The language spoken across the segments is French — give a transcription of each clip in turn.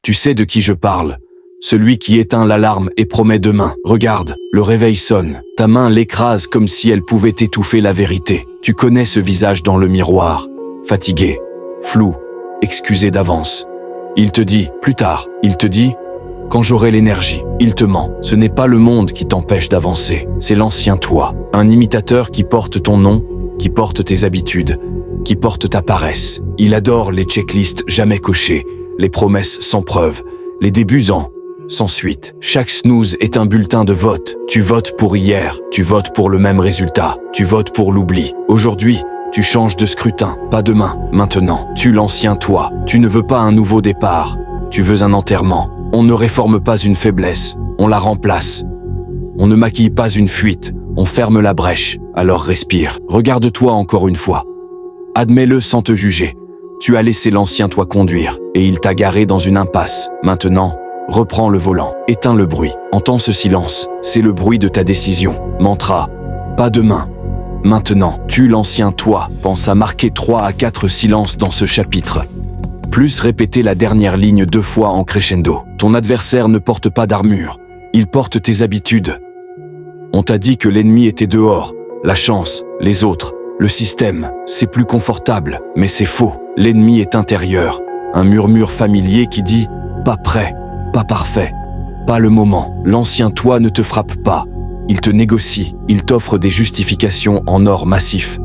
Tu sais de qui je parle. Celui qui éteint l'alarme et promet demain. Regarde, le réveil sonne. Ta main l'écrase comme si elle pouvait étouffer la vérité. Tu connais ce visage dans le miroir. Fatigué, flou, excusé d'avance. Il te dit, plus tard. Il te dit, quand j'aurai l'énergie. Il te ment. Ce n'est pas le monde qui t'empêche d'avancer. C'est l'ancien toi. Un imitateur qui porte ton nom, qui porte tes habitudes, qui porte ta paresse. Il adore les checklists jamais cochées, les promesses sans preuve, les débuts sans suite. Chaque snooze est un bulletin de vote. Tu votes pour hier, tu votes pour le même résultat, tu votes pour l'oubli. Aujourd'hui, tu changes de scrutin, pas demain, maintenant. Tu l'ancien toi. Tu ne veux pas un nouveau départ, tu veux un enterrement. On ne réforme pas une faiblesse, on la remplace. On ne maquille pas une fuite, on ferme la brèche. Alors respire. Regarde-toi encore une fois. Admets-le sans te juger. Tu as laissé l'ancien toi conduire, et il t'a garé dans une impasse. Maintenant, reprends le volant, éteins le bruit. Entends ce silence, c'est le bruit de ta décision. Mantra, pas demain, maintenant. Tu l'ancien toi, pense à marquer 3 à 4 silences dans ce chapitre. Plus répéter la dernière ligne 2 fois en crescendo. Ton adversaire ne porte pas d'armure, il porte tes habitudes. On t'a dit que l'ennemi était dehors, la chance, les autres, le système, c'est plus confortable, mais c'est faux. L'ennemi est intérieur, un murmure familier qui dit « pas prêt, pas parfait, pas le moment ». L'ancien toi ne te frappe pas, il te négocie, il t'offre des justifications en or massif.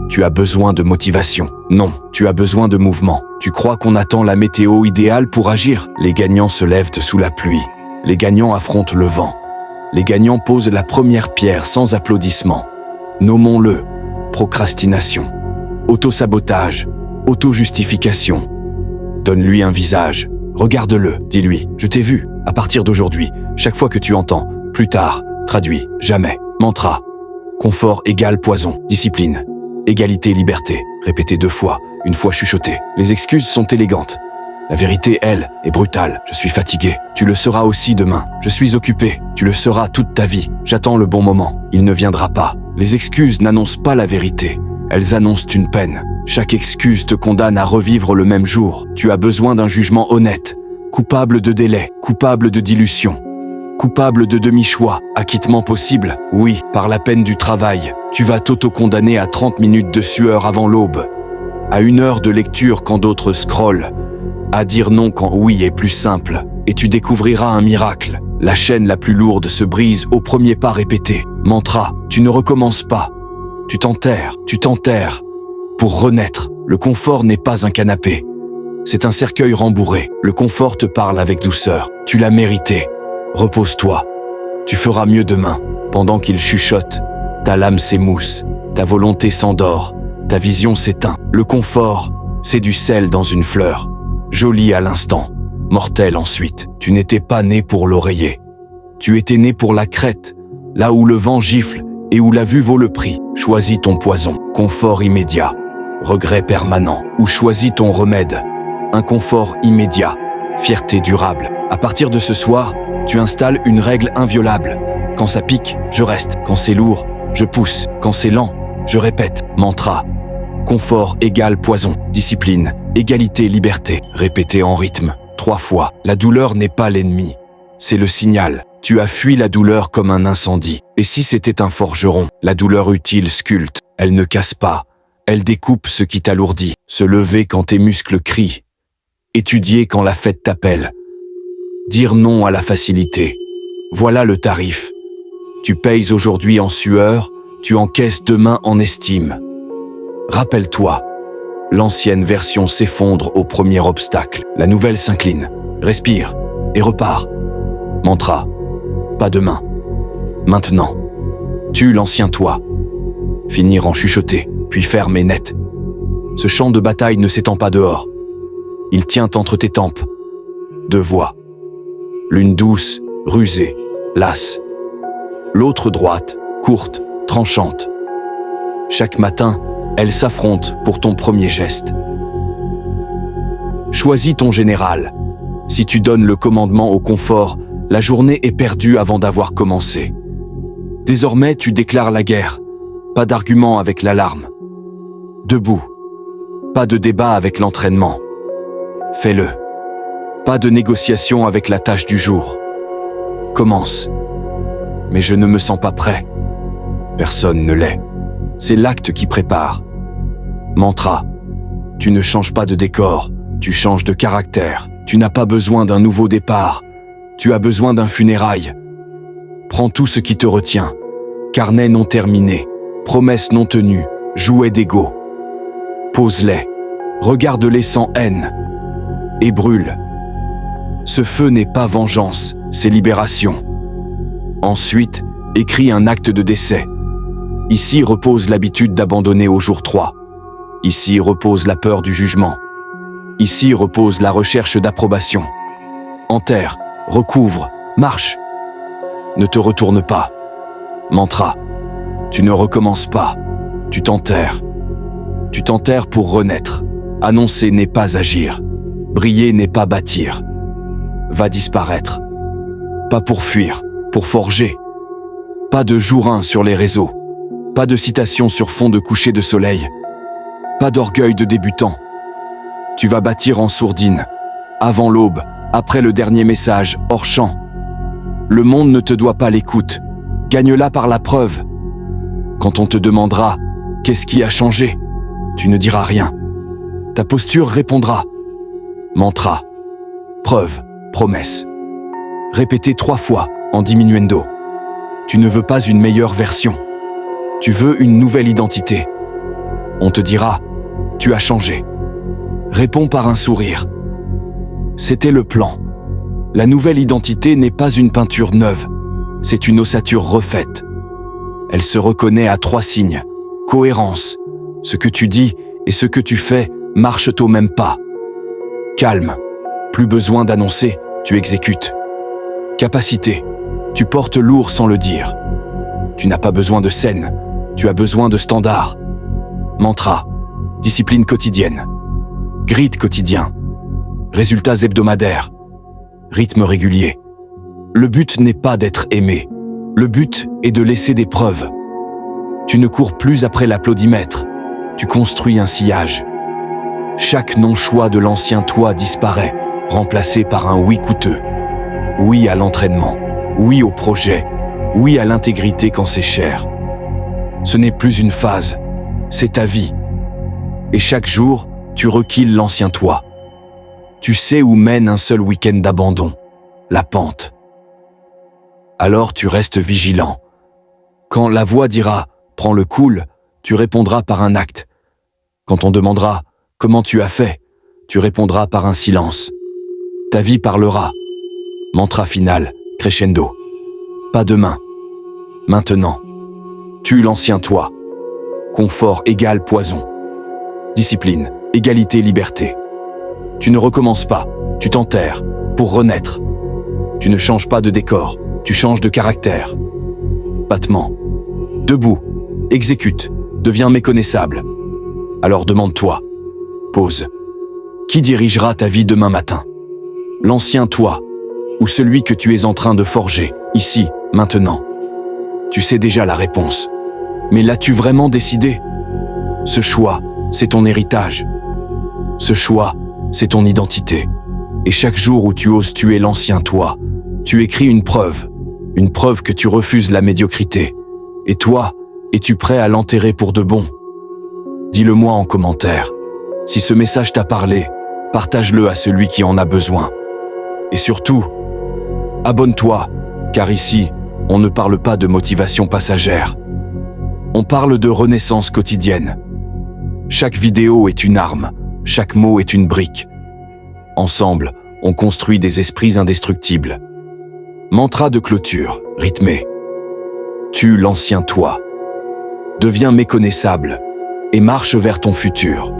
Tu as besoin de motivation. Non, tu as besoin de mouvement. Tu crois qu'on attend la météo idéale pour agir? Les gagnants se lèvent sous la pluie. Les gagnants affrontent le vent. Les gagnants posent la première pierre sans applaudissements. Nommons-le procrastination, autosabotage, auto-justification. Donne-lui un visage. Regarde-le, dis-lui, je t'ai vu. À partir d'aujourd'hui, chaque fois que tu entends, plus tard, traduit, jamais, mantra. Confort égale poison, discipline. Égalité, liberté, répété 2 fois, une fois chuchoté. Les excuses sont élégantes. La vérité, elle, est brutale. Je suis fatigué. Tu le seras aussi demain. Je suis occupé. Tu le seras toute ta vie. J'attends le bon moment. Il ne viendra pas. Les excuses n'annoncent pas la vérité. Elles annoncent une peine. Chaque excuse te condamne à revivre le même jour. Tu as besoin d'un jugement honnête. Coupable de délai, coupable de dilution, coupable de demi-choix, acquittement possible. Oui, par la peine du travail. Tu vas t'auto-condamner à 30 minutes de sueur avant l'aube, à 1 heure de lecture quand d'autres scrollent, à dire non quand oui est plus simple. Et tu découvriras un miracle. La chaîne la plus lourde se brise au premier pas répété. Mantra, tu ne recommences pas. Tu t'enterres. Pour renaître, le confort n'est pas un canapé. C'est un cercueil rembourré. Le confort te parle avec douceur. Tu l'as mérité. Repose-toi. Tu feras mieux demain. Pendant qu'il chuchote, ta lame s'émousse, ta volonté s'endort, ta vision s'éteint. Le confort, c'est du sel dans une fleur. Joli à l'instant, mortel ensuite. Tu n'étais pas né pour l'oreiller. Tu étais né pour la crête, là où le vent gifle et où la vue vaut le prix. Choisis ton poison, confort immédiat, regret permanent. Ou choisis ton remède, inconfort immédiat, fierté durable. À partir de ce soir, tu installes une règle inviolable. Quand ça pique, je reste. Quand c'est lourd, je pousse. Quand c'est lent, je répète. Mantra. Confort égale poison. Discipline, égalité, liberté. Répété en rythme, 3 fois. La douleur n'est pas l'ennemi. C'est le signal. Tu as fui la douleur comme un incendie. Et si c'était un forgeron, la douleur utile sculpte. Elle ne casse pas. Elle découpe ce qui t'alourdit. Se lever quand tes muscles crient. Étudier quand la fête t'appelle. Dire non à la facilité. Voilà le tarif. Tu payes aujourd'hui en sueur, tu encaisses demain en estime. Rappelle-toi, l'ancienne version s'effondre au premier obstacle. La nouvelle s'incline, respire et repart. Mantra, pas demain, maintenant. Tue l'ancien toi. Finir en chuchoté, puis ferme et net. Ce champ de bataille ne s'étend pas dehors. Il tient entre tes tempes. 2 voix. L'une douce, rusée, lasse. L'autre droite, courte, tranchante. Chaque matin, elles s'affrontent pour ton premier geste. Choisis ton général. Si tu donnes le commandement au confort, la journée est perdue avant d'avoir commencé. Désormais, tu déclares la guerre. Pas d'argument avec l'alarme. Debout. Pas de débat avec l'entraînement. Fais-le. Pas de négociation avec la tâche du jour. Commence. Mais je ne me sens pas prêt. Personne ne l'est. C'est l'acte qui prépare. Mantra. Tu ne changes pas de décor, tu changes de caractère. Tu n'as pas besoin d'un nouveau départ. Tu as besoin d'un funérail. Prends tout ce qui te retient. Carnet non terminé, promesses non tenues, jouets d'ego. Pose-les. Regarde-les sans haine. Et brûle. Ce feu n'est pas vengeance, c'est libération. Ensuite, écris un acte de décès. Ici repose l'habitude d'abandonner au jour 3. Ici repose la peur du jugement. Ici repose la recherche d'approbation. Enterre, recouvre, marche. Ne te retourne pas. Mantra. Tu ne recommences pas. Tu t'enterres. Tu t'enterres pour renaître. Annoncer n'est pas agir. Briller n'est pas bâtir. Va disparaître. Pas pour fuir, pour forger. Pas de jour 1 sur les réseaux. Pas de citation sur fond de coucher de soleil. Pas d'orgueil de débutant. Tu vas bâtir en sourdine, avant l'aube, après le dernier message, hors champ. Le monde ne te doit pas l'écoute. Gagne-la par la preuve. Quand on te demandera « Qu'est-ce qui a changé ?», tu ne diras rien. Ta posture répondra. Mantra. Preuve. Promesse. Répétez 3 fois, en diminuendo. Tu ne veux pas une meilleure version. Tu veux une nouvelle identité. On te dira « Tu as changé ». Réponds par un sourire. C'était le plan. La nouvelle identité n'est pas une peinture neuve, c'est une ossature refaite. Elle se reconnaît à 3 signes. Cohérence. Ce que tu dis et ce que tu fais marchent au même pas. Calme. Plus besoin d'annoncer, tu exécutes. Capacité. Tu portes lourd sans le dire. Tu n'as pas besoin de scène, tu as besoin de standards. Mantra. Discipline quotidienne. Grit quotidien. Résultats hebdomadaires. Rythme régulier. Le but n'est pas d'être aimé. Le but est de laisser des preuves. Tu ne cours plus après l'applaudimètre. Tu construis un sillage. Chaque non-choix de l'ancien toi disparaît, remplacé par un oui coûteux. Oui à l'entraînement. Oui au projet. Oui à l'intégrité quand c'est cher. Ce n'est plus une phase. C'est ta vie. Et chaque jour, tu requiles l'ancien toi. Tu sais où mène un seul week-end d'abandon, la pente. Alors tu restes vigilant. Quand la voix dira « prends le cool », tu répondras par un acte. Quand on demandera « comment tu as fait », tu répondras par un silence. Ta vie parlera. Mantra final, crescendo. Pas demain. Maintenant. Tue l'ancien toi. Confort égale poison. Discipline, égalité, liberté. Tu ne recommences pas, tu t'enterres, pour renaître. Tu ne changes pas de décor, tu changes de caractère. Battement. Debout, exécute, deviens méconnaissable. Alors demande-toi. Pause. Qui dirigera ta vie demain matin? L'ancien toi, ou celui que tu es en train de forger, ici, maintenant? Tu sais déjà la réponse. Mais l'as-tu vraiment décidé? Ce choix, c'est ton héritage. Ce choix, c'est ton identité. Et chaque jour où tu oses tuer l'ancien toi, tu écris une preuve que tu refuses la médiocrité. Et toi, es-tu prêt à l'enterrer pour de bon? Dis-le-moi en commentaire. Si ce message t'a parlé, partage-le à celui qui en a besoin. Et surtout, abonne-toi, car ici, on ne parle pas de motivation passagère. On parle de renaissance quotidienne. Chaque vidéo est une arme, chaque mot est une brique. Ensemble, on construit des esprits indestructibles. Mantra de clôture, rythmé. Tue l'ancien toi. Deviens méconnaissable et marche vers ton futur.